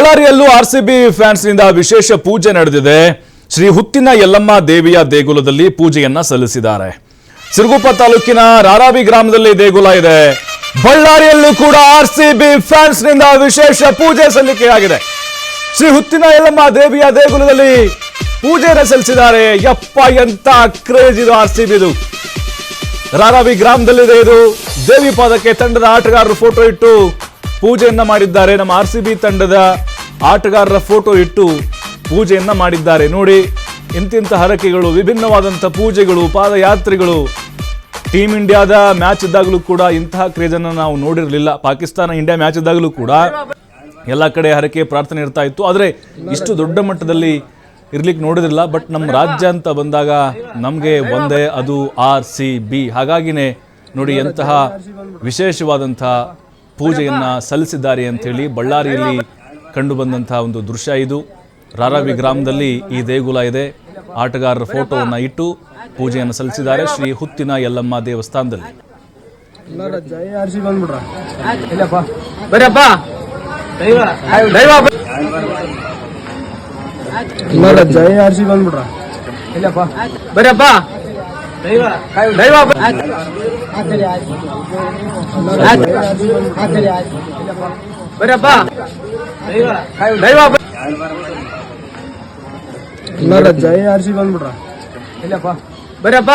ಬಳ್ಳಾರಿಯಲ್ಲೂ RCB fans ನಿಂದ ವಿಶೇಷ ಪೂಜೆ ನಡೆದಿದೆ. ಶ್ರೀ ಹುತ್ತಿನ ಯಲ್ಲಮ್ಮ ದೇವಿಯ ದೇಗುಲದಲ್ಲಿ ಪೂಜೆಯನ್ನ ಸಲ್ಲಿಸಿದ್ದಾರೆ. ಸಿರುಗುಪ್ಪ ತಾಲೂಕಿನ ರಾರಾವಿ ಗ್ರಾಮದಲ್ಲಿ ದೇಗುಲ ಇದೆ. ಬಳ್ಳಾರಿಯಲ್ಲೂ ಕೂಡ ಆರ್ಸಿಬಿ ಫ್ಯಾನ್ಸ್ ನಿಂದ ವಿಶೇಷ ಪೂಜೆ ಸಲ್ಲಿಕೆಯಾಗಿದೆ. ಶ್ರೀ ಹುತ್ತಿನ ಯಲ್ಲಮ್ಮ ದೇವಿಯ ದೇಗುಲದಲ್ಲಿ ಪೂಜೆಯನ್ನು ಸಲ್ಲಿಸಿದ್ದಾರೆ. ಯಪ್ಪ ಎಂತ ಕ್ರೇಜ್ ಇದು ಆರ್ಸಿಬಿದು. ರಾರಾವಿ ಗ್ರಾಮದಲ್ಲಿದೆ ಇದು. ದೇವಿ ಪಾದಕ್ಕೆ ತಂಡದ ಆಟಗಾರರು ಫೋಟೋ ಇಟ್ಟು ಪೂಜೆಯನ್ನ ಮಾಡಿದ್ದಾರೆ. ನಮ್ಮ ಆರ್ಸಿಬಿ ತಂಡದ ಆಟಗಾರರ ಫೋಟೋ ಇಟ್ಟು ಪೂಜೆಯನ್ನ ಮಾಡಿದ್ದಾರೆ. ನೋಡಿ, ಇಂತಿಂಥ ಹರಕೆಗಳು, ವಿಭಿನ್ನವಾದಂಥ ಪೂಜೆಗಳು, ಪಾದಯಾತ್ರೆಗಳು. ಟೀಮ್ ಇಂಡಿಯಾದ ಮ್ಯಾಚ್ ಇದ್ದಾಗಲೂ ಕೂಡ ಇಂತಹ ಕ್ರೇಜನ್ನು ನಾವು ನೋಡಿರಲಿಲ್ಲ. ಪಾಕಿಸ್ತಾನ ಇಂಡಿಯಾ ಮ್ಯಾಚ್ ಇದ್ದಾಗಲೂ ಕೂಡ ಎಲ್ಲ ಕಡೆ ಹರಕೆ ಪ್ರಾರ್ಥನೆ ಇರ್ತಾ ಇತ್ತು. ಆದರೆ ಇಷ್ಟು ದೊಡ್ಡ ಮಟ್ಟದಲ್ಲಿ ಇರ್ಲಿಕ್ಕೆ ನೋಡಿದಿಲ್ಲ. ಬಟ್ ನಮ್ಮ ರಾಜ್ಯ ಅಂತ ಬಂದಾಗ ನಮಗೆ ಒಂದೇ, ಅದು RCB. ಹಾಗಾಗಿನೇ ನೋಡಿ ಎಂತಹ ವಿಶೇಷವಾದಂಥ ಪೂಜೆಯನ್ನು ಸಲ್ಲಿಸಿದ್ದಾರೆ ಅಂಥೇಳಿ ಬಳ್ಳಾರಿಯಲ್ಲಿ ಕಂಡು ಬಂದಂತಹ ಒಂದು ದೃಶ್ಯ ಇದು. ರಾರಾವಿ ಗ್ರಾಮದಲ್ಲಿ ಈ ದೇಗುಲ ಇದೆ. ಆಟಗಾರರ ಫೋಟೋವನ್ನು ಇಟ್ಟು ಪೂಜೆಯನ್ನು ಸಲ್ಲಿಸಿದ್ದಾರೆ ಶ್ರೀ ಹುತ್ತಿನ ಯಲ್ಲಮ್ಮ ದೇವಸ್ಥಾನದಲ್ಲಿ. ಜೈ ಆರ್ಸಿ ಬಂದ್ಬಿಡ್ರ ಇಲ್ಲಪ್ಪ ಬರ್ರಪ್ಪ.